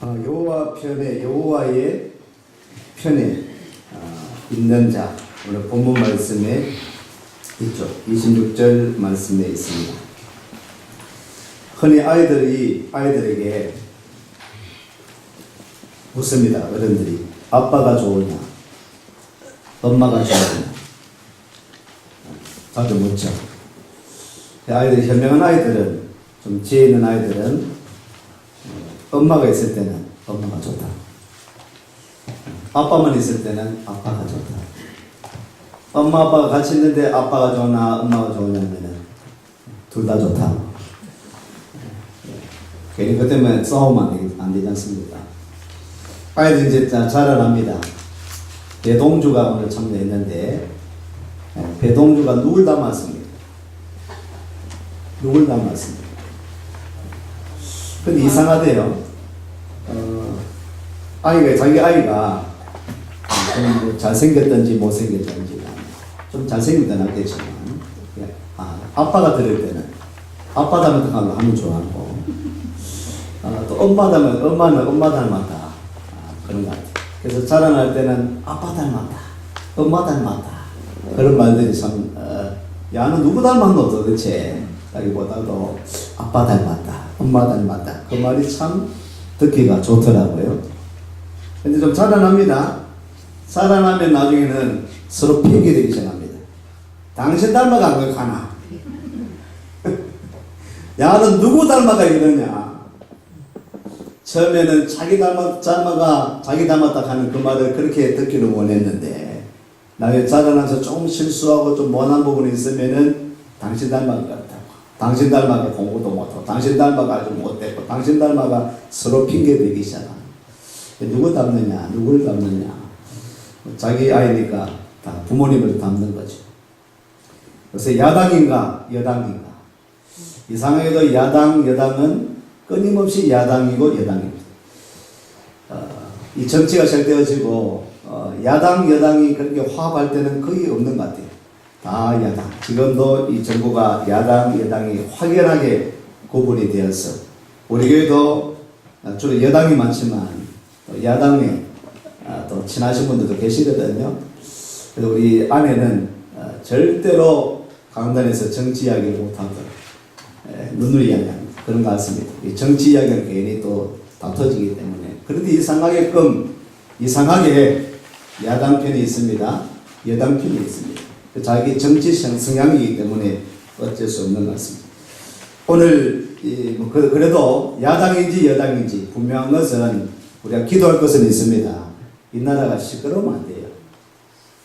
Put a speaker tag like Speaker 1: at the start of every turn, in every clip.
Speaker 1: 여호와 편에 여호와의 편에 있는 자, 오늘 본문 말씀에 있죠. 26절 말씀에 있습니다. 흔히 아이들에게 묻습니다. 어른들이 아빠가 좋으냐, 엄마가 좋으냐 자주 묻죠. 현명한 아이들은, 좀 지혜 있는 아이들은 엄마가 있을 때는 엄마가 좋다, 아빠만 있을 때는 아빠가 좋다. 엄마 아빠가 같이 있는데 아빠가 좋으나 엄마가 좋으냐면은 둘 다 좋다. 괜히 그 때문에 싸우면 안 되지 않습니까? 아이들 이제 자라납니다. 배동주가 오늘 참여했는데, 배동주가 누굴 닮았습니까? 누굴 닮았습니까? 근데 이상하대요. 자기 아이가 좀 잘생겼든지 못생겼든지, 좀 잘생겼다 낫겠지만, 아빠가 들을 때는 아빠 닮았다 하면 좋아하고, 또 엄마 닮았다, 엄마는 엄마 닮았다, 그런 것 같아요. 그래서 자라날 때는 아빠 닮았다, 엄마 닮았다, 그런 말들이 참, 야는 누구 닮았노 도대체? 라기보다도 아빠 닮았다, 엄마 닮았다, 그 말이 참 듣기가 좋더라고요. 근데 좀 자라납니다. 자라나면 나중에는 서로 핑계대기 시작합니다. 당신 닮아간 걸 가나? 야는 누구 닮아가 이러냐? 처음에는 자기 닮았다 하는 그 말을 그렇게 듣기를 원했는데, 나중에 자라나서 조금 실수하고 좀 못한 부분이 있으면은 당신 닮아간 것 같다고, 당신 닮아가 공부도 못하고, 당신 닮아가 아주 못되고, 당신 닮아가 서로 핑계대기 시작합니다. 누구 닮느냐, 누굴 닮느냐. 자기 아이니까 다 부모님을 닮는 거죠. 그래서 야당인가 여당인가. 이상하게도 여당은 끊임없이 야당이고 여당입니다. 이 정치가 시작되어지고 야당 여당이 그렇게 화합할 때는 거의 없는 것 같아요. 다 야당. 지금도 이 정부가 야당 여당이 확연하게 구분이 되어서, 우리 교회도 주로 여당이 많지만 야당에 또 친하신 분들도 계시거든요. 그래서 우리 아내는 절대로 강단에서 정치 이야기를 못하도록 눈을 이야기합니다. 그런 것 같습니다. 이 정치 이야기는 괜히 또 다퉈지기 때문에. 그런데 이상하게 야당 편이 있습니다. 여당 편이 있습니다. 자기 정치 성향이기 때문에 어쩔 수 없는 것 같습니다. 오늘 그래도 야당인지 여당인지 분명한 것은 우리가 기도할 것은 있습니다. 이 나라가 시끄러우면 안 돼요.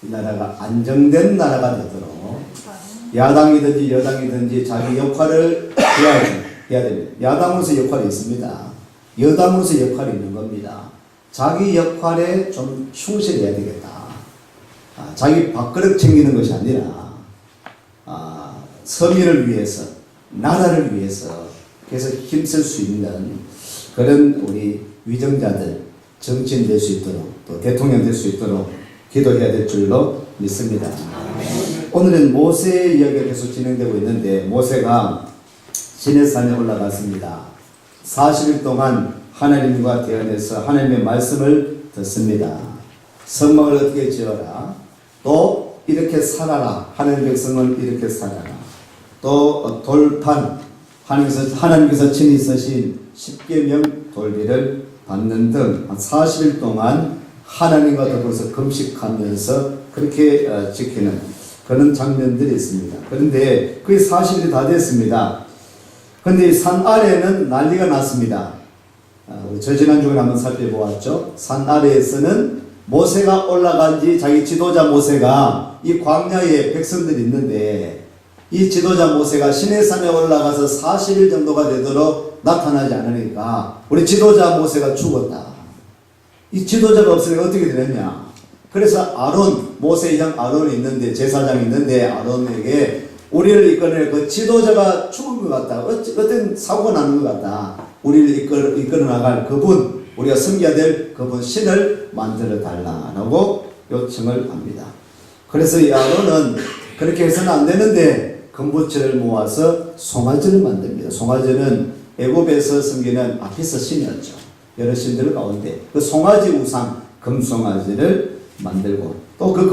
Speaker 1: 이 나라가 안정된 나라가 되도록 야당이든지 여당이든지 자기 역할을 해야 됩니다. 야당으로서 역할이 있습니다. 여당으로서 역할이 있는 겁니다. 자기 역할에 좀 충실해야 되겠다. 자기 밥그릇 챙기는 것이 아니라 서민을 위해서, 나라를 위해서 계속 힘쓸 수 있는 그런 우리 위정자들, 정치인 될 수 있도록, 또 대통령 될 수 있도록 기도해야 될 줄로 믿습니다. 오늘은 모세 이야기가 계속 진행되고 있는데, 모세가 시내산에 올라갔습니다. 40일 동안 하나님과 대언해서 하나님의 말씀을 듣습니다. 성막을 어떻게 지어라, 또 이렇게 살아라, 하나님의 백성을 이렇게 살아라, 또 돌판, 하나님께서 친히 쓰신 십계명 돌비를 받는 등 40일 동안 하나님과 더불어서 금식하면서 그렇게 지키는 그런 장면들이 있습니다. 그런데 그게 40일이 다 됐습니다. 그런데 산 아래는 난리가 났습니다. 저 지난주에 한번 살펴보았죠. 산 아래에서는 모세가 올라간 지, 자기 지도자 모세가 이 광야에 백성들이 있는데, 이 지도자 모세가 시내산에 올라가서 40일 정도가 되도록 나타나지 않으니까 우리 지도자 모세가 죽었다. 이 지도자가 없으니까 어떻게 되느냐. 그래서 모세의 형 아론이 있는데, 제사장이 있는데, 아론에게 우리를 이끌어낼 그 지도자가 죽은 것 같다, 어떤 사고가 나는 것 같다, 우리를 이끌어 나갈 그분, 우리가 섬겨야 될 그분 신을 만들어 달라고 요청을 합니다. 그래서 이 아론은 그렇게 해서는 안 되는데 금부채를 모아서 송아지를 만듭니다. 송아지는 애굽에서 섬기는 아피스 신이었죠. 여러 신들 가운데 그 송아지 우상 금송아지를 만들고 또 그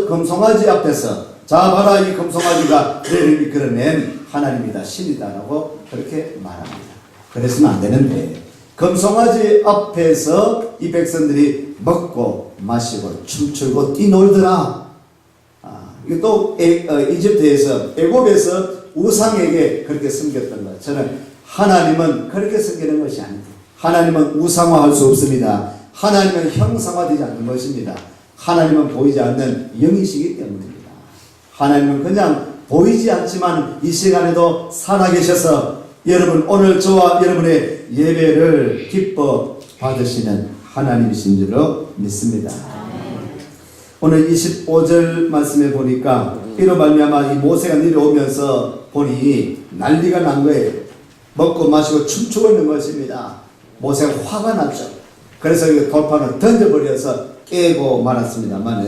Speaker 1: 금송아지 앞에서 자 봐라 이 금송아지가 너희를 이끌어낸 하나님이다 신이다라고 그렇게 말합니다. 그랬으면 안 되는데 금송아지 앞에서 이 백성들이 먹고 마시고 춤추고 뛰놀더라. 이게 또 이집트에서 애굽에서 우상에게 그렇게 섬겼던 것처럼 하나님은 그렇게 섬기는 것이 아닙니다. 하나님은 우상화할 수 없습니다. 하나님은 형상화되지 않는 것입니다. 하나님은 보이지 않는 영이시기 때문입니다. 하나님은 그냥 보이지 않지만 이 시간에도 살아계셔서 여러분 오늘 저와 여러분의 예배를 기뻐 받으시는 하나님이신 줄로 믿습니다. 오늘 25절 말씀에 보니까 이로 말미암아 이 모세가 내려오면서 보니 난리가 난 거예요. 먹고 마시고 춤추고 있는 것입니다. 모세가 화가 났죠. 그래서 이 돌판을 던져버려서 깨고 말았습니다만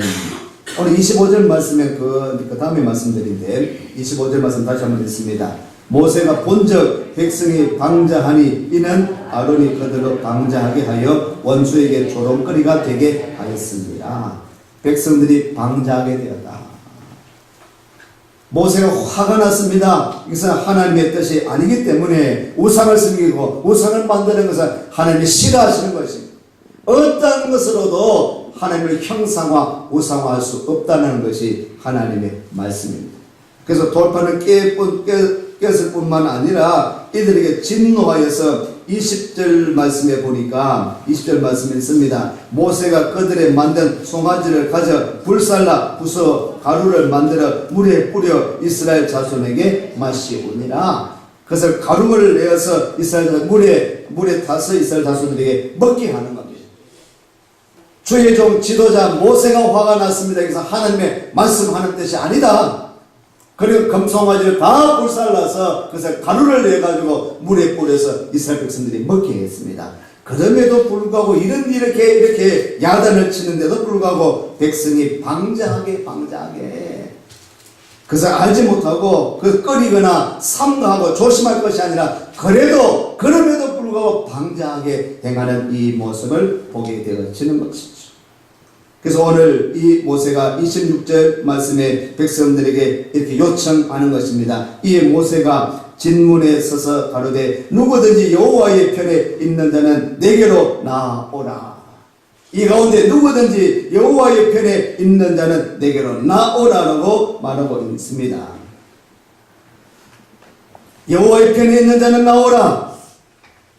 Speaker 1: 오늘 25절 말씀에 그 다음에 말씀드린데 25절 말씀 다시 한번 읽습니다. 모세가 본즉 백성이 방자하니 이는 아론이 그들로 방자하게 하여 원수에게 조롱거리가 되게 하였습니다. 백성들이 방자하게 되었다. 모세가 화가 났습니다. 이것은 하나님의 뜻이 아니기 때문에 우상을 섬기고 우상을 만드는 것은 하나님이 싫어하시는 것입니다. 어떤 것으로도 하나님을 형상화, 우상화할 수 없다는 것이 하나님의 말씀입니다. 그래서 돌판을 깼을 뿐만 아니라 이들에게 진노하여서 20절 말씀에 보니까 20절 말씀에 있습니다. 모세가 그들의 만든 송아지를 가져 불살라 부숴 가루를 만들어 물에 뿌려 이스라엘 자손에게 마시우니라. 그것을 가루를 내어서 이스라엘 물에 타서 이스라엘 자손들에게 먹게 하는 겁니다. 주의 종 지도자 모세가 화가 났습니다. 그래서 하나님의 말씀하는 뜻이 아니다. 그리고 금송아지를 다 불살라서 그래서 가루를 내가지고 물에 뿌려서 이스라엘 백성들이 먹게 했습니다. 그럼에도 불구하고 이렇게 야단을 치는데도 불구하고 백성이 방자하게 그래서 알지 못하고 그 끓이거나 삼가하고 조심할 것이 아니라 그럼에도 불구하고 방자하게 행하는 이 모습을 보게 되어지는 것이죠. 그래서 오늘 이 모세가 26절 말씀에 백성들에게 이렇게 요청하는 것입니다. 이에 모세가 진문에 서서 가로되 누구든지 여호와의 편에 있는 자는 내게로 나오라. 이 가운데 누구든지 여호와의 편에 있는 자는 내게로 나오라라고 말하고 있습니다. 여호와의 편에 있는 자는 나오라.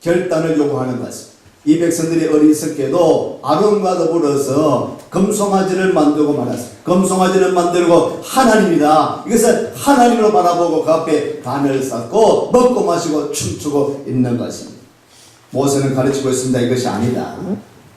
Speaker 1: 결단을 요구하는 것입니다. 이 백성들이 어리석게도 아론과 더불어서 금송아지를 만들고 말았습니다. 금송아지를 만들고 하나님이다. 이것을 하나님으로 바라보고 그 앞에 단을 쌓고 먹고 마시고 춤추고 있는 것입니다. 모세는 가르치고 있습니다. 이것이 아니다.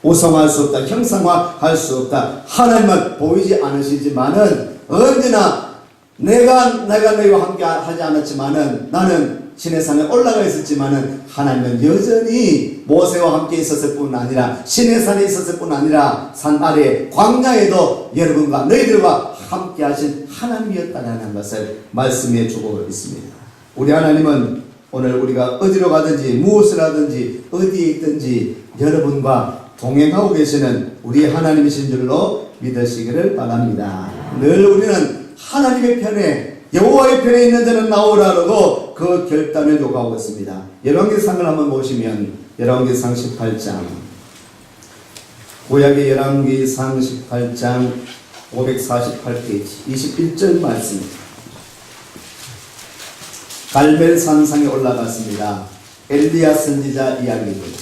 Speaker 1: 우상화할 수 없다. 형상화할 수 없다. 하나님은 보이지 않으시지만은 언제나 내가 너희와 함께 하지 않았지만은 나는 시내산에 올라가 있었지만은 하나님은 여전히 모세와 함께 있었을 뿐 아니라 시내산에 있었을 뿐 아니라 산 아래 광야에도 여러분과 너희들과 함께 하신 하나님이었다는 것을 말씀해 주고 있습니다. 우리 하나님은 오늘 우리가 어디로 가든지 무엇을 하든지 어디에 있든지 여러분과 동행하고 계시는 우리 하나님이신 줄로 믿으시기를 바랍니다. 늘 우리는 하나님의 편에 여호와의 편에 있는 자는 나오라고 그 결단을 요구하고 있습니다. 열왕기상을 한번 보시면 열왕기상 18장 구약의 열왕기상 18장 548페이지 21절 말씀입니다. 갈멜 산상에 올라갔습니다. 엘리야 선지자 이야기입니다.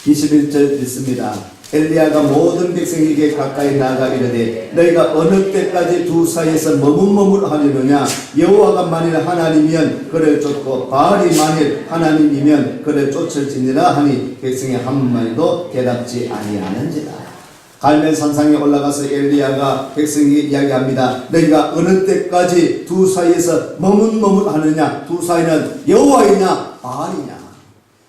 Speaker 1: 21절 읽습니다. 엘리야가 모든 백성에게 가까이 나아가 이르되 너희가 어느 때까지 두 사이에서 머뭇머뭇하려느냐. 여호와가 만일 하나님이면 그를 쫓고 바알이 만일 하나님이면 그를 쫓을지니라 하니 백성이 한마디도 대답지 아니하는지라. 갈멜 산상에 올라가서 엘리야가 백성에게 이야기합니다. 너희가 어느 때까지 두 사이에서 머뭇머뭇하느냐. 두 사이는 여호와이냐 바알이냐,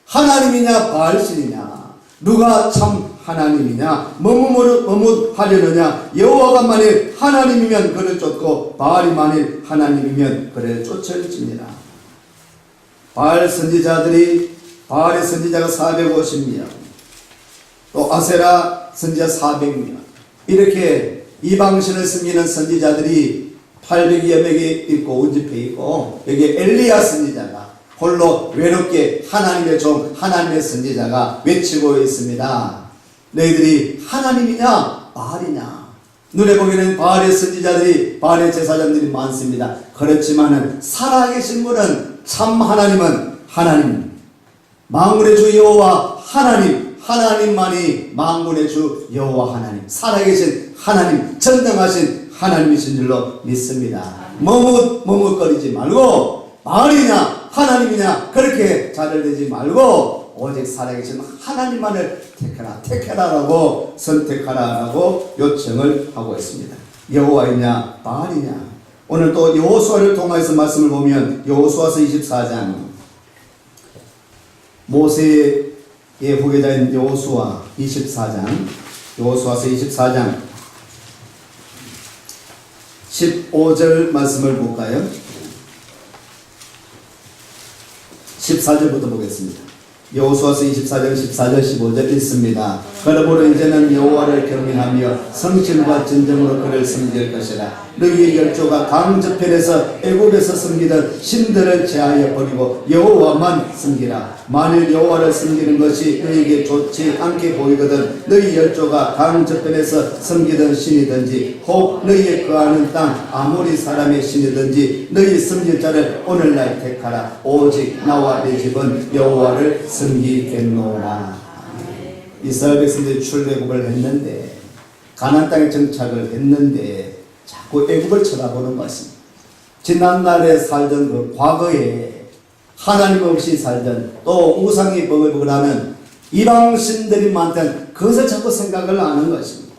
Speaker 1: 하나님이냐 바알신이냐, 누가 참 하나님이냐 머뭇하려느냐. 여호와가 만일 하나님이면 그를 쫓고 바알이 만일 하나님이면 그를 쫓을지니라. 바알의 선지자가 450명, 또 아세라 선지자 400명, 이렇게 이방신을 섬기는 선지자들이 800여 명이 있고 운집해 있고, 여기 엘리야 선지자가 홀로 외롭게 하나님의 종, 하나님의 선지자가 외치고 있습니다. 너희들이 하나님이냐 바알이냐? 눈에 보기에는 바알의 선지자들이, 바알의 제사장들이 많습니다. 그렇지만은 살아계신 분은, 참 하나님은 하나님, 만군의 주 여호와 하나님, 하나님만이 만군의 주 여호와 하나님, 살아계신 하나님, 전능하신 하나님이신 줄로 믿습니다. 머뭇거리지 말고 바알이냐 하나님이냐 그렇게 자들대지 말고 오직 살아계신 하나님만을 택하라라고, 선택하라라고 요청을 하고 있습니다. 여호와이냐 바알이냐. 오늘 또 여호수아를 통해서 말씀을 보면 여호수아서 24장, 모세의 후계자인 여호수아 24장, 여호수아서 24장 15절 말씀을 볼까요? 14절부터 보겠습니다. 여호수아서 24장 14절 15절 읽습니다. 그러므로 이제는 여호와를 경외하며 성실과 진정으로 그를 섬길 것이라. 너희의 열조가 강저편에서 애굽에서 섬기던 신들을 제하여 버리고 여호와만 섬기라. 만일 여호와를 섬기는 것이 너희에게 좋지 않게 보이거든 너희 열조가 강저편에서 섬기던 신이든지 혹 너희의 거하는 땅 아모리 사람의 신이든지 너희 섬길 자를 오늘날 택하라. 오직 나와 내 집은 여호와를 섬기겠노라. 이스라엘 백성들이 출애굽을 했는데, 가나안 땅에 정착을 했는데 자꾸 애굽을 쳐다보는 것입니다. 지난날에 살던 그 과거에 하나님 없이 살던, 또 우상이 버글버글하는 이방신들이 많던 그것을 자꾸 생각을 하는 것입니다.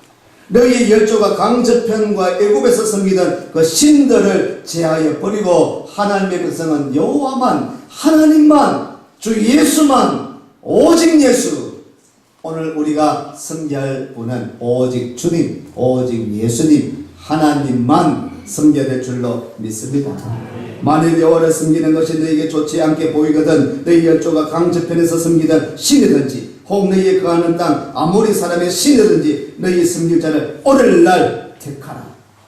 Speaker 1: 너희의 열조가 강저편과 애굽에서 섬기던 그 신들을 제하여 버리고 하나님의 백성은 여호와만, 하나님만, 주 예수만, 오직 예수. 오늘 우리가 섬겨야 할 분은 오직 주님, 오직 예수님, 하나님만 섬겨야 될 줄로 믿습니다. 만일 여호와를 섬기는 것이 너희에게 좋지 않게 보이거든 너희 열조가 강저편에서 섬기던 신이든지 혹 너희의 거하는 땅 아모리 사람의 신이든지 너희 섬길 자를 오늘날 택하라.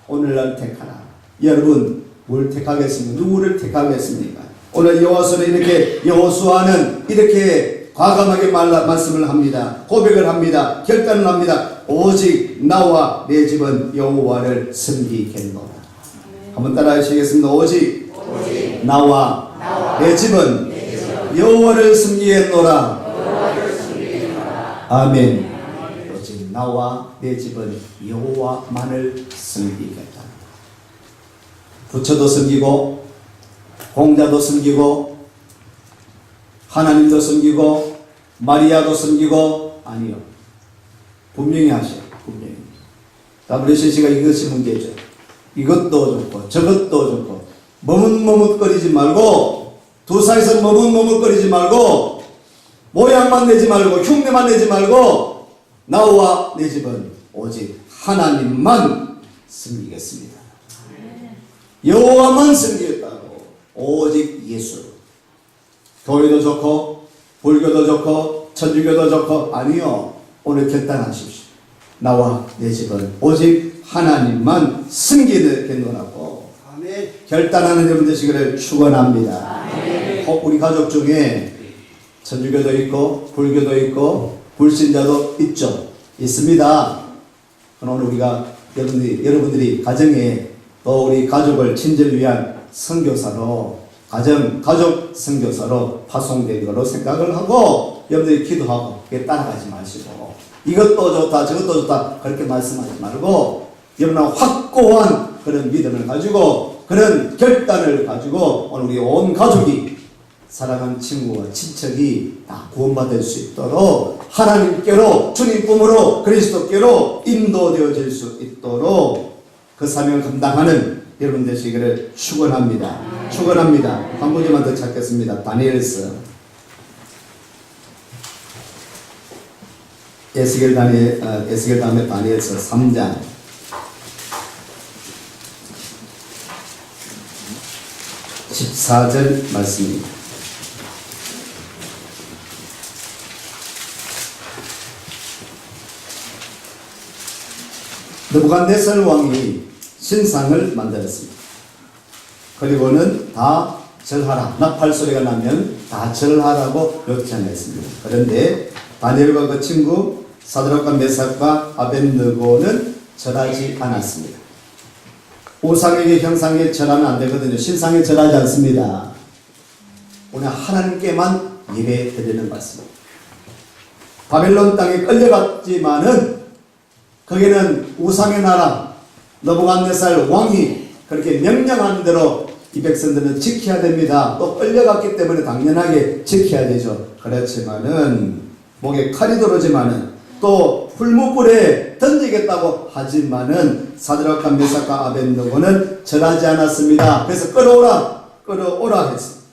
Speaker 1: 오늘날 택하라. 여러분 뭘 택하겠습니까? 누구를 택하겠습니까? 오늘 여호수아는 이렇게, 여호수아는 이렇게 과감하게 말씀을 합니다. 고백을 합니다. 결단을 합니다. 오직 나와 내 집은 여호와를 섬기겠노라. 한번 따라 하시겠습니다. 오직 나와 내 집은 여호와를 섬기겠노라. 아멘. 오직 나와 내 집은 여호와만을 섬기겠다. 부처도 섬기고 공자도 섬기고 하나님도 섬기고 마리아도 섬기고, 아니요, 분명히 하셔요. 분명히. WCC가 이것이 문제죠. 이것도 좋고 저것도 좋고 머뭇머뭇거리지 말고, 두 사이에서 머뭇머뭇거리지 말고, 모양만 내지 말고 흉내만 내지 말고 나와 내 집은 오직 하나님만 섬기겠습니다. 여호와만 섬기겠다고. 오직 예수. 교회도 좋고 불교도 좋고 천주교도 좋고, 아니요. 오늘 결단하십시오. 나와 내 집은 오직 하나님만 섬기겠노라고 결단하는 여러분 되시기를 축원합니다. 우리 가족 중에 천주교도 있고 불교도 있고 불신자도 있습니다. 오늘 우리가 여러분들이 가정에 또 우리 가족을 친절을 위한 선교사로, 가족 선교사로 파송된 걸로 생각을 하고 여러분들이 기도하고 따라가지 마시고, 이것도 좋다 저것도 좋다 그렇게 말씀하지 말고, 여러분은 확고한 그런 믿음을 가지고 그런 결단을 가지고 오늘 우리 온 가족이, 사랑하는 친구와 친척이 다 구원받을 수 있도록 하나님께로, 주님 품으로, 그리스도께로 인도되어질 수 있도록 그 사명을 감당하는 여러분 되시기를 축원합니다. 축원합니다. 한 문제만 더 찾겠습니다. 다니엘서, 에스겔 다음에 다니엘서 3장 14절 말씀입니다. 느부갓네살 왕이 신상을 만들었습니다. 그리고는 다 절하라. 나팔 소리가 나면 다 절하라고 요청했습니다. 그런데 다니엘과 그 친구 사드락과 메삭과 아벳느고는 절하지 않았습니다. 우상에게 형상에 절하면 안 되거든요. 신상에 절하지 않습니다. 오늘 하나님께만 예배 드리는 것입니다. 바벨론 땅에 끌려갔지만은 거기는 우상의 나라 느부갓네살 왕이 그렇게 명령한 대로 이 백성들은 지켜야 됩니다. 또 끌려갔기 때문에 당연하게 지켜야 되죠. 그렇지만은 목에 칼이 들어오지만은 또 풀무불에 던지겠다고 하지만은 사드락과 메삭과 아벳느고는 절하지 않았습니다. 그래서 끌어오라 했습니다.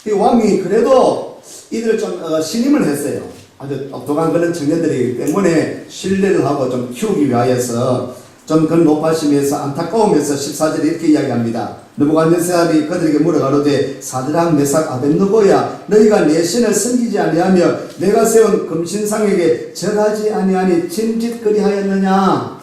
Speaker 1: 이 왕이 그래도 이들 좀 신임을 했어요. 아주 똑똑한 그런 청년들이기 때문에 신뢰를 하고 좀 키우기 위하여서 좀 그 높아심에서 안타까우면서 14절에 이렇게 이야기합니다. 느부갓네살이 그들에게 물어가로되 사드락 메삭 아벳느고야 너희가 내 신을 섬기지 아니하며 내가 세운 금신상에게 절하지 아니하니 짐짓거리하였느냐.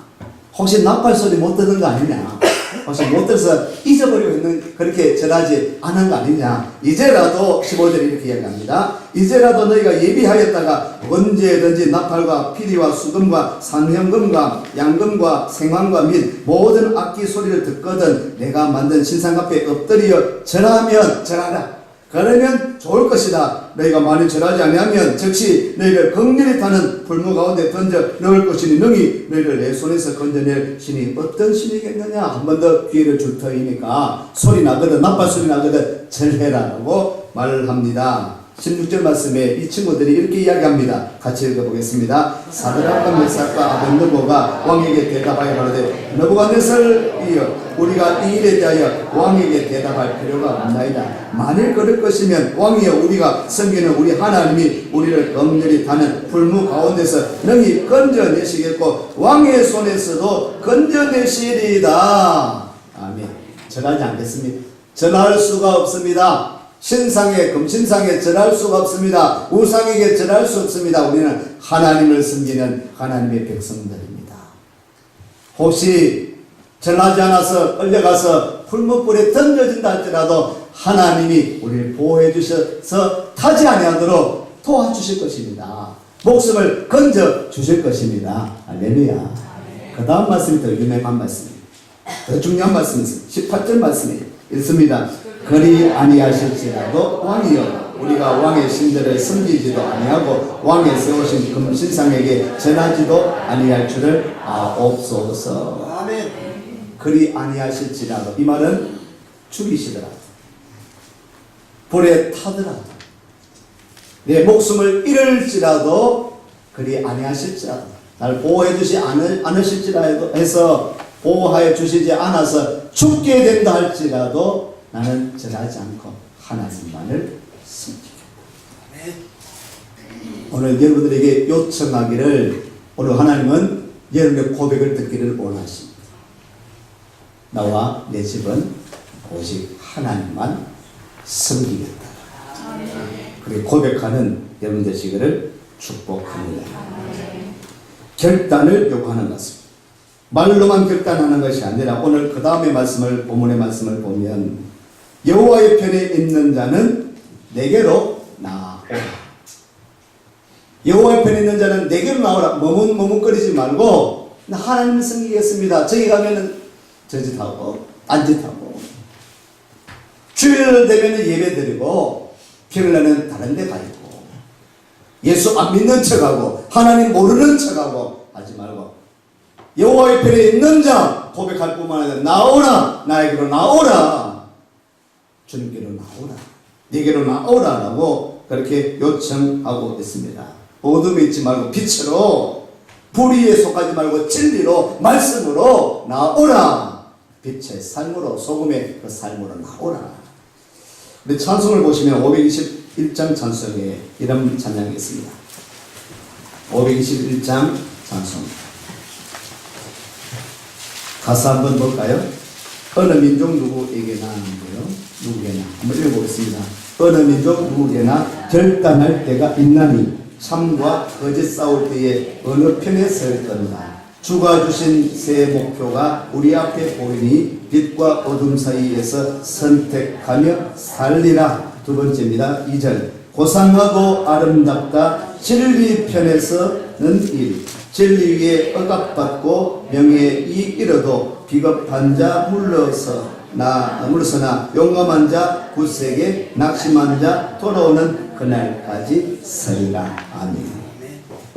Speaker 1: 혹시 나팔 소리 못 듣는 거 아니냐. 혹시 못 들어서 잊어버리고 있는 그렇게 절하지 않은 거 아니냐. 이제라도 15절에 이렇게 이야기합니다. 이제라도 너희가 예비하였다가 언제든지 나팔과 피리와 수금과 산현금과 양금과 생황과 및 모든 악기 소리를 듣거든 내가 만든 신상 앞에 엎드려 절하면 절하라. 그러면 좋을 것이다. 너희가 만일 절하지 아니하면 즉시 너희를 극렬히 타는 불무 가운데 던져 넣을 것이니 능히 너희를 내 손에서 건져낼 신이 어떤 신이겠느냐. 한 번 더 기회를 줄 터이니까 소리 나거든 나팔 소리 나거든 절해라라고 말을 합니다. 16절 말씀에 이 친구들이 이렇게 이야기합니다. 같이 읽어보겠습니다. 사드락과 메삭과 아벳느고가 왕에게 대답하여 가로되 느부갓네살이여 우리가 이 일에 대하여 왕에게 대답할 필요가 없나이다. 만일 그럴 것이면 왕이여 우리가 섬기는 우리 하나님이 우리를 검열히 타는 불무 가운데서 능히 건져내시겠고 왕의 손에서도 건져내시리이다. 아멘. 절하지 않겠습니다. 절할 수가 없습니다. 신상에 금신상에 절할 수가 없습니다. 우상에게 절할 수 없습니다. 우리는 하나님을 섬기는 하나님의 백성들입니다. 혹시 절하지 않아서 끌려가서 풀무불에 던져진다 할지라도 하나님이 우리를 보호해 주셔서 타지 아니하도록 도와주실 것입니다. 목숨을 건져 주실 것입니다. 할렐루야. 그 다음 말씀이 더 유명한 말씀입니다. 더 중요한 말씀입니다. 18절 말씀이 있습니다. 그리 아니하실지라도 왕이여 우리가 왕의 신들을 섬기지도 아니하고 왕의 세우신 금신상에게 전하지도 아니할 줄을 아옵소서. 아멘. 그리 아니하실지라도 이 말은 죽이시더라도 불에 타더라도 내 목숨을 잃을지라도 그리 아니하실지라도 날 보호해 주지 않으실지라도 해서 보호하여 주시지 않아서 죽게 된다 할지라도 나는 절하지 않고 하나님만을 섬기겠다. 오늘 여러분들에게 요청하기를 오늘 하나님은 여러분의 고백을 듣기를 원하십니다. 나와 내 집은 오직 하나님만 섬기겠다. 그렇게 고백하는 여러분 되시기를 축복합니다. 결단을 요구하는 것입니다. 말로만 결단하는 것이 아니라 오늘 그 다음의 말씀을 본문의 말씀을 보면 여호와의 편에 있는 자는 내게로 나오라. 여호와의 편에 있는 자는 내게로 나오라. 머뭇거리지 말고 나 하나님을 섬기겠습니다. 저기 가면은 저짓하고 딴짓하고 주일 되면 예배 드리고 평일날은 다른 데 가 있고 예수 안 믿는 척하고 하나님 모르는 척하고 하지 말고 여호와의 편에 있는 자 고백할 뿐만 아니라 나오라. 나에게로 나오라. 주님께로 나오라. 네게로 나오라라고 그렇게 요청하고 있습니다. 어둠에 있지 말고 빛으로 불의에 속하지 말고 진리로 말씀으로 나오라. 빛의 삶으로 소금의 그 삶으로 나오라. 우리 찬송을 보시면 521장 찬송에 이런 찬양이 있습니다. 521장 찬송 가사 한번 볼까요? 어느 민족 누구에게나 하는데요. 누구에게나 한번 읽어보겠습니다. 어느 민족 누구에게나 결단할 때가 있나니 참과 거짓 싸울 때에 어느 편에 설 건가. 주가 주신 새 목표가 우리 앞에 보이니 빛과 어둠 사이에서 선택하며 살리라. 두 번째입니다. 2절. 고상하고 아름답다. 진리 편에서는 일. 진리 위에 억압받고 명예에 이르도 비겁한 자 물러서나 용감한 자 굳세게 낙심한 자 돌아오는 그날까지 서리라. 아멘.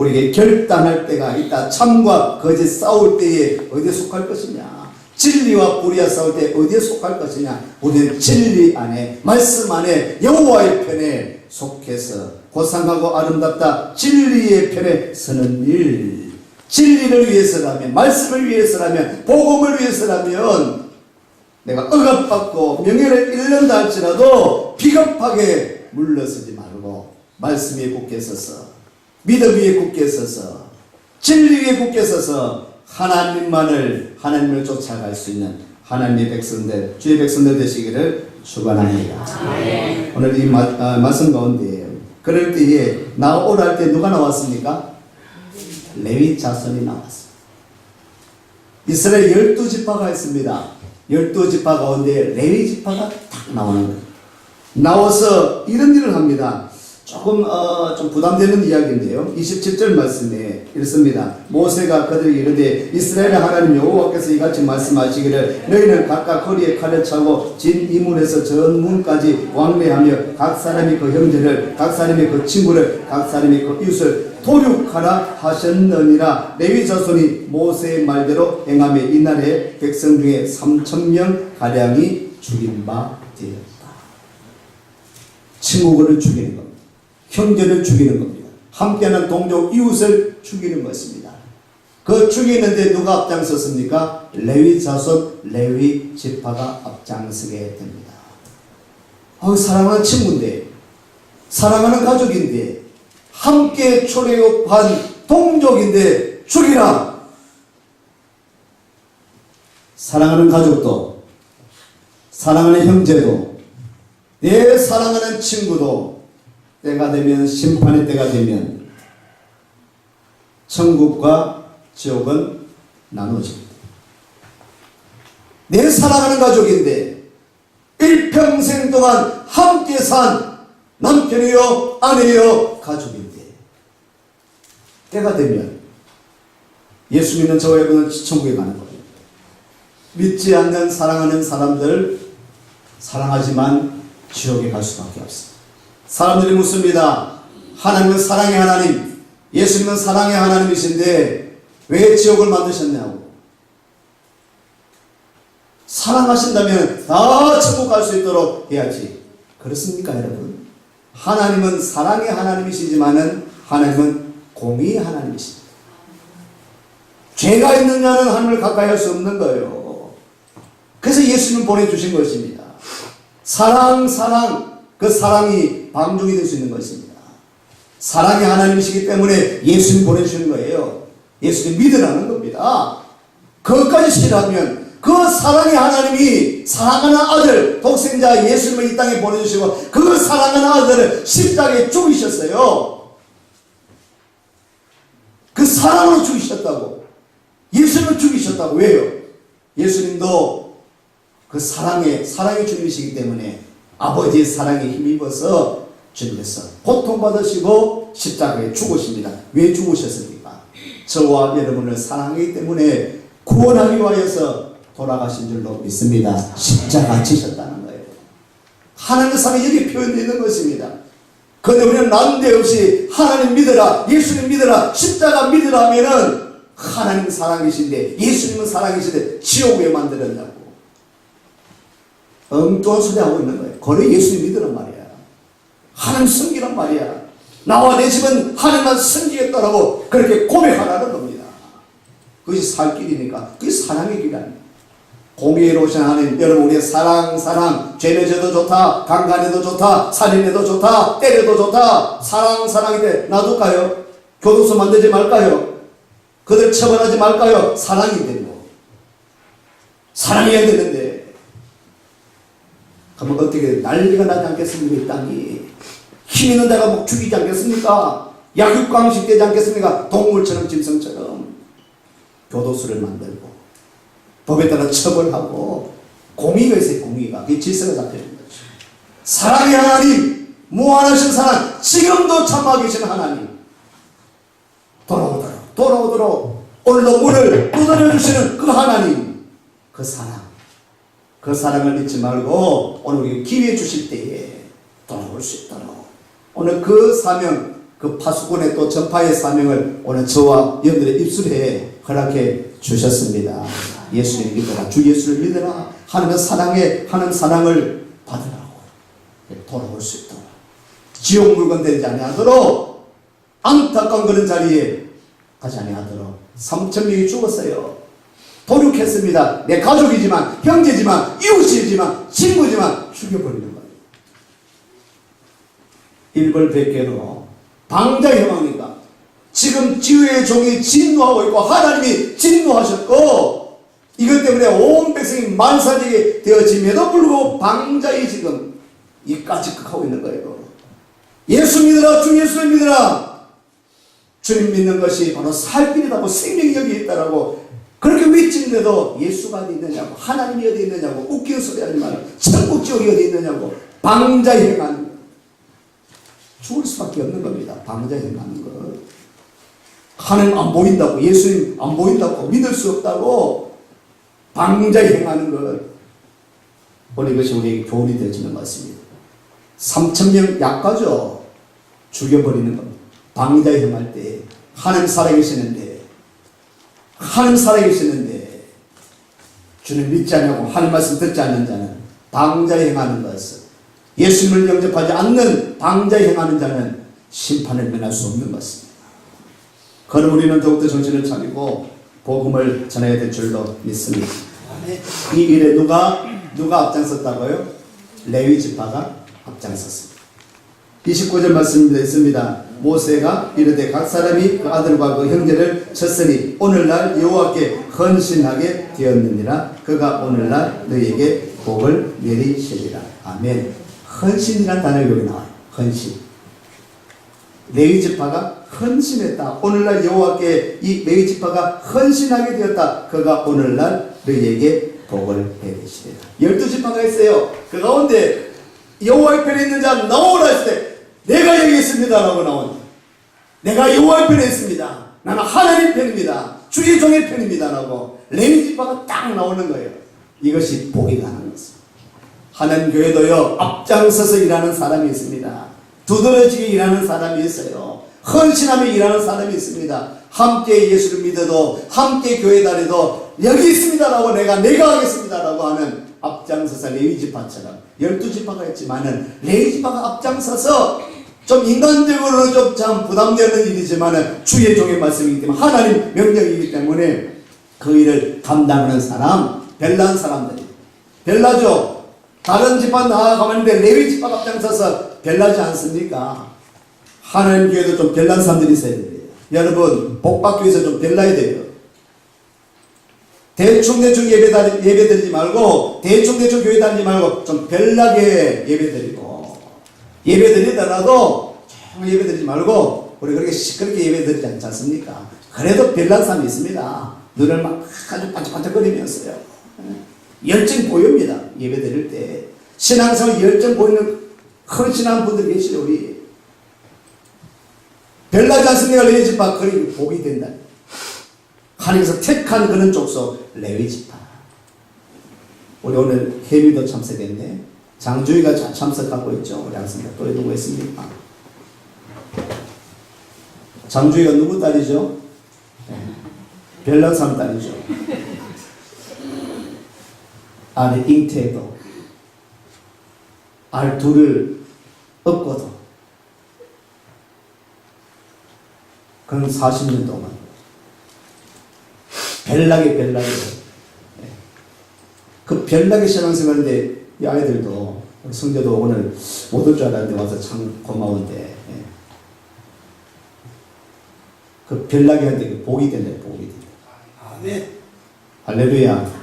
Speaker 1: 우리에게 결단할 때가 있다. 참과 거짓 싸울 때에 어디에 속할 것이냐. 진리와 불의와 싸울 때 어디에 속할 것이냐. 우리는 진리 안에 말씀 안에 여호와의 편에 속해서 고상하고 아름답다. 진리의 편에 서는 일. 진리를 위해서라면, 말씀을 위해서라면, 복음을 위해서라면 내가 억압받고 명예를 잃는다 할지라도 비겁하게 물러서지 말고 말씀 위에 굳게 서서, 믿음 위에 굳게 서서, 진리 위에 굳게 서서 하나님을 쫓아갈 수 있는 하나님의 백성들, 주의 백성들 되시기를 축원합니다. 오늘 이 말씀 가운데 그럴 때에 나오라 할 때 누가 나왔습니까? 레위 자손이 나왔습니다. 이스라엘 12지파가 있습니다. 12지파 가운데 레위 지파가 딱 나오는 거예요. 나와서 이런 일을 합니다. 조금 좀 부담되는 이야기인데요. 27절 말씀에 이렇습니다. 모세가 그들에게 이르되 이스라엘의 하나님 여호와께서 이같이 말씀하시기를 너희는 각각 허리에 칼을 차고 진 이문에서 전 문까지 왕래하며 각 사람이 그 형제를, 각 사람이 그 친구를, 각 사람이 그 이웃을 도륙하라 하셨느니라. 레위 자손이 모세의 말대로 행하며 이날에 백성 중에 3,000명 가량이 죽인 바 되었다. 친구를 죽이는 겁니다. 형제를 죽이는 겁니다. 함께하는 동족 이웃을 죽이는 것입니다. 그 죽이는데 누가 앞장섰습니까? 레위 자손, 레위 지파가 앞장서게 됩니다. 사랑하는 친구인데, 사랑하는 가족인데, 함께 출애굽한 동족인데 죽이라. 사랑하는 가족도, 사랑하는 형제도, 내 사랑하는 친구도 때가 되면, 심판의 때가 되면 천국과 지옥은 나눠집니다. 내 사랑하는 가족인데 일평생 동안 함께 산 남편이요 아내요 가족인데 때가 되면 예수 믿는 저와 여러분은 천국에 가는 거예요. 믿지 않는 사랑하는 사람들 사랑하지만 지옥에 갈 수밖에 없습니다. 사람들이 묻습니다. 하나님은 사랑의 하나님, 예수님은 사랑의 하나님이신데 왜 지옥을 만드셨냐고. 사랑하신다면 다 천국 갈 수 있도록 해야지. 그렇습니까 여러분? 하나님은 사랑의 하나님이시지만은 하나님은 공의의 하나님이십니다. 죄가 있는 자는 하나님을 가까이 할 수 없는 거예요. 그래서 예수님을 보내주신 것입니다. 사랑, 그 사랑이 방종이 될 수 있는 것입니다. 사랑의 하나님이시기 때문에 예수님 보내주시는 거예요. 예수님 믿으라는 겁니다. 그것까지 싫어하면 그 사랑의 하나님이 사랑하는 아들 독생자 예수님을 이 땅에 보내주시고 그 사랑하는 아들을 십자가에 죽이셨어요. 그 사랑으로 죽이셨다고. 예수님을 죽이셨다고. 왜요? 예수님도 그 사랑의 주님이시기 때문에 아버지의 사랑에 힘입어서 주님께서 고통받으시고 십자가에 죽으십니다. 왜 죽으셨습니까? 저와 여러분을 사랑하기 때문에 구원하기 위하여서 돌아가신 줄로 믿습니다. 십자가 지셨다는 거예요. 하나님의 사랑이 여기 표현되어 있는 것입니다. 그런데 우리는 난데없이 하나님 믿어라, 예수님 믿어라, 십자가 믿으라 하면은 하나님 사랑이신데 예수님은 사랑이신데 지옥에 만들었냐고 엉뚱한 소리 하고 있는 거예요. 그래 예수님 믿으란 말이야. 하나님 섬기란 말이야. 나와 내 집은 하나님만 섬기겠다라고 그렇게 고백하라는 겁니다. 그것이 살 길이니까 그게 사랑의 길 아닙니까? 공의로우신 하나님, 여러분 우리의 사랑 죄를 져도 좋다, 강간해도 좋다, 살인해도 좋다, 때려도 좋다, 사랑인데 놔둘까요? 교도소 만들지 말까요? 그들 처벌하지 말까요? 사랑인데 뭐 사랑해야 되는데 그러면 어떻게 난리가 나지 않겠습니까? 이 땅이 힘 있는 데가 뭐 죽이지 않겠습니까? 약육강식 되지 않겠습니까? 동물처럼 짐승처럼. 교도소를 만들고 법에 따라 처벌하고 공의가 있어요. 공의가. 그게 질서가 잡혀있는 거죠. 사랑의 하나님, 무한하신 사랑, 지금도 참아 계신 하나님, 돌아오도록 오늘도 문을 두드려 주시는 그 하나님, 그 사랑, 그 사랑을 잊지 말고 오늘 우리 기회 주실 때에 돌아올 수 있도록 오늘 그 사명, 그 파수꾼의 또 전파의 사명을 오늘 저와 여러분들의 입술에 허락해 주셨습니다. 예수를 믿어라. 주 예수를 믿어라. 하나님의 사랑에 하나님 사랑을 받으라고 돌아올 수 있도록 지옥 물건 되지 아니하도록 안타까운 그런 자리에 가지 아니하도록 3,000명이 죽었어요. 도륙했습니다. 내 가족이지만 형제지만 이웃이지만 친구지만 죽여버리는 거예요. 일벌백계로 방자의 형왕이니까 지금 지휘의 종이 진노하고 있고 하나님이 진노하셨고 이것 때문에 온 백성이 만사되게 되어짐에도 불구하고 방자이 지금 이까지 극하고 있는 거예요. 예수 믿으라. 주 예수를 믿으라. 주님 믿는 것이 바로 살 길이라고 생명이 여기 있다라고 그렇게 외치는데도 예수가 어디 있느냐고 하나님이 어디 있느냐고 웃기는 소리 하지 말고 천국 지옥이 어디 있느냐고 방자에 행하는 것 죽을 수밖에 없는 겁니다. 방자에 행하는 것 하나님 안 보인다고 예수님 안 보인다고 믿을 수 없다고 방자에 행하는 것 오늘 이것이 우리에게 교훈이 되어지는 것 같습니다. 3,000명 약가죠. 죽여버리는 겁니다. 방자에 행할 때 하나님 살아계시는데 하나님 살아계시는데 주님 믿지 않냐고 하나님 말씀 듣지 않는 자는 방자에 행하는 것은 예수님을 영접하지 않는 방자에 행하는 자는 심판을 면할 수 없는 것입니다. 그럼 우리는 더욱더 정신을 차리고 복음을 전해야 될 줄로 믿습니다. 이 일에 누가 앞장섰다고요? 레위 지파가 앞장섰습니다. 29절 말씀입니다. 있습니다. 모세가 이르되 각 사람이 그 아들과 그 형제를 쳤으니 오늘날 여호와께 헌신하게 되었느니라. 그가 오늘날 너희에게 복을 내리시리라. 아멘. 헌신이라는 단어가 여기 나와요. 헌신. 레위 지파가 헌신했다. 오늘날 여호와께 이 레위 지파가 헌신하게 되었다. 그가 오늘날 너희에게 복을 내리시리라. 12지파가 있어요. 그 가운데 여호와의 편에 있는 자 나오라 했을 때 내가 여기 있습니다 라고 나온다. 내가 여호와의 편에 있습니다. 나는 하나님 편입니다. 주의 종의 편입니다 라고 레위 지파가 딱 나오는 거예요. 이것이 복이 가는 것입니다. 하나님 교회도요 앞장서서 일하는 사람이 있습니다. 두드러지게 일하는 사람이 있어요. 헌신하며 일하는 사람이 있습니다. 함께 예수를 믿어도 함께 교회 다니도 여기 있습니다라고 내가 하겠습니다라고 하는 앞장서서 레위지파처럼 12지파가 있지만은 레위지파가 앞장서서 좀 인간적으로 좀 참 부담되는 일이지만은 주의 종의 말씀이기 때문에 하나님 명령이기 때문에 그 일을 감당하는 사람 별난 사람들이 별나죠. 다른 지파 나아가면 있는데 레위지파가 앞장서서 별나지 않습니까? 하나님 교회도 좀 별난 사람들이 있어야 돼요. 여러분 복받기 위해서 좀 별나야 돼요. 대충 예배드리지 말고 대충 교회 다니지 말고 좀 별나게 예배드리더라도 좀 예배드리지 말고 우리 그렇게 시끄럽게 예배드리지 않지 않습니까? 그래도 별난 사람이 있습니다. 눈을 막 아주 반짝반짝거리면서요. 열정 보입니다. 예배드릴 때 신앙생활 열정 보이는 헌신한 분들 계시죠. 우리 별나지 않습니까? 레위지파 거의 복이 된다. 하나님께서 택한 그런 족속 레위지파. 우리 오늘 혜미도 참석했네. 장주희가 참석하고 있죠. 우리 학생들 또 누구 있습니까? 장주희가 누구 딸이죠? 별난 딸이죠. 아내 잉태도 알 둘을 얻고도 그런 40년 동안 별나게 그 별나게 신앙생활인데 이 아이들도 우리 성도도 오늘 못 올 줄 알았는데 와서 참 고마운데 그 별나게 하는데 복이 된다. 아멘. 할렐루야.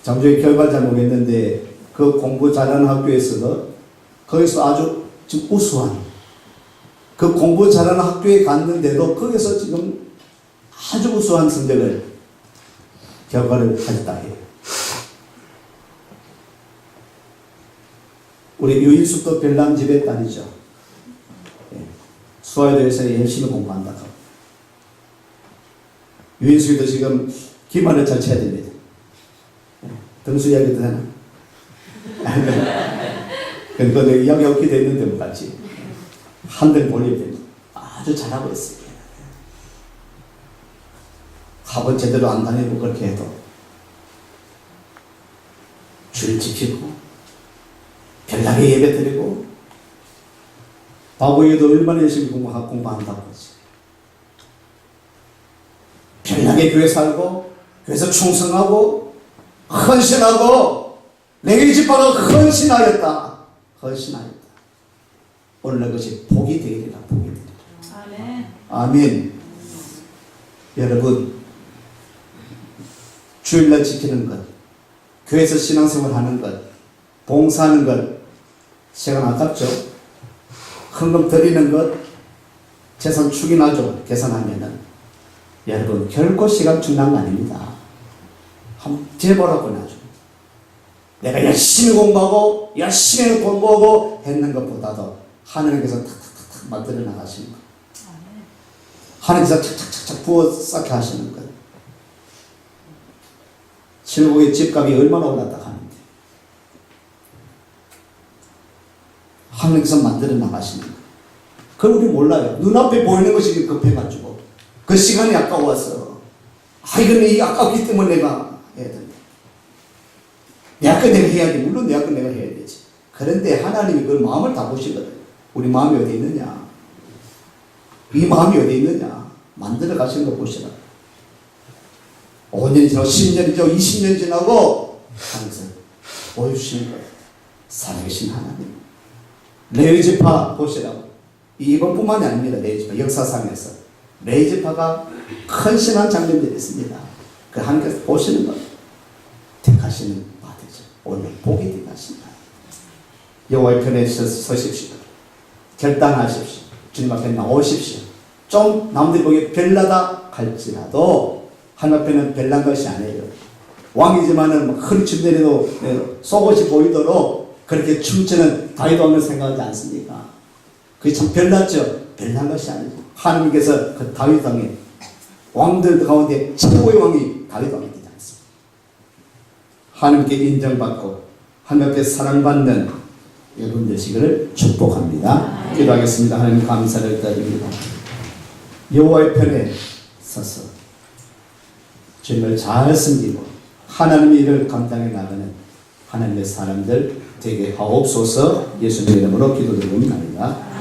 Speaker 1: 장주의 결과 잘 모르겠는데 그 공부 잘하는 학교에서도 거기서 아주 지금 우수한 그 공부 잘하는 학교에 갔는데도 거기서 지금 아주 우수한 성적을 결과를 하셨다 해요. 우리 유인숙도 별난 집의 딸이죠. 수화여대에서 열심히 공부한다고. 유인숙이도 지금 기말을 잘 쳐야 됩니다. 등수 이야기도 되나? 그러니까 내 이야기 없게 됐는데 뭐 같이 한들 몰려야 됩니다. 아주 잘하고 있습니다. 학원 제대로 안 다니고 그렇게 해도 줄 지키고 별나게 예배 드리고 바보에도 얼마나 열심히 공부한다고 하지. 별나게 교회 살고 교회에서 충성하고 헌신하고 레위 지파가 헌신하였다. 헌신하였다. 오늘 그것이 복이 되리라. 복이 되리라.
Speaker 2: 아멘.
Speaker 1: 아멘. 여러분, 주일날 지키는 것, 교회에서 신앙생활 하는 것, 봉사하는 것, 시간 아깝죠? 헌금 드리는 것, 재산 축인하죠? 계산하면은. 여러분, 결코 시간 중요한 거 아닙니다. 한번 재보라고 나죠. 내가 열심히 공부하고, 열심히 돈 모으고 했는 것보다도 하나님께서 탁탁탁탁 만들어 나가시는 것. 하나님께서 착착착착 부어 쌓게 하시는 것. 칠곡의 집값이 얼마나 올랐다 하는데 하나님께서 만들어 나가시는 것. 그걸 우리 몰라요. 눈앞에 보이는 것이 급해가지고 그 시간이 아까워서 이건 이 아깝기 때문에 내가 해야 된다. 내 아까 내가 해야 돼. 물론 내 아까 내가 해야 되지. 그런데 하나님이 그 마음을 다 보시거든. 우리 마음이 어디 있느냐. 이 마음이 어디 있느냐. 만들어 가시는 거 보시라. 5년 지나고 10년 지나고 20년 지나고 하면서 보여주시는 거예요. 살아계신 하나님. 레위 지파 보시라고. 이번뿐만이 아닙니다. 레위 지파 역사상에서 레위 지파가 헌신한 장면들이 있습니다. 그 하나님께서 보시는 것 택하시는 바되죠. 오늘 복이 되겠습니다. 여호와의 편에 서십시오. 결단하십시오. 주님 앞에 나오십시오. 좀 남들이 보기에 별나다 할지라도 하나님 앞에는 별난 것이 아니에요. 왕이지만은 허리춤 내려도 속옷이 보이도록 그렇게 춤추는 다윗 왕을 생각하지 않습니까? 그게 참 별났죠. 별난 것이 아니죠. 하나님께서 그 다윗 왕의 왕들 가운데 최고의 왕이 다윗 왕이 되지 않습니다. 하나님께 인정받고 하나님 앞에 사랑받는 여러분 되시기를 축복합니다. 기도하겠습니다. 하나님 감사를 드립니다. 여호와의 편에 서서 주님을 잘 섬기고 하나님의 일을 감당해 나가는 하나님의 사람들 되게 하옵소서. 예수님의 이름으로 기도드립니다.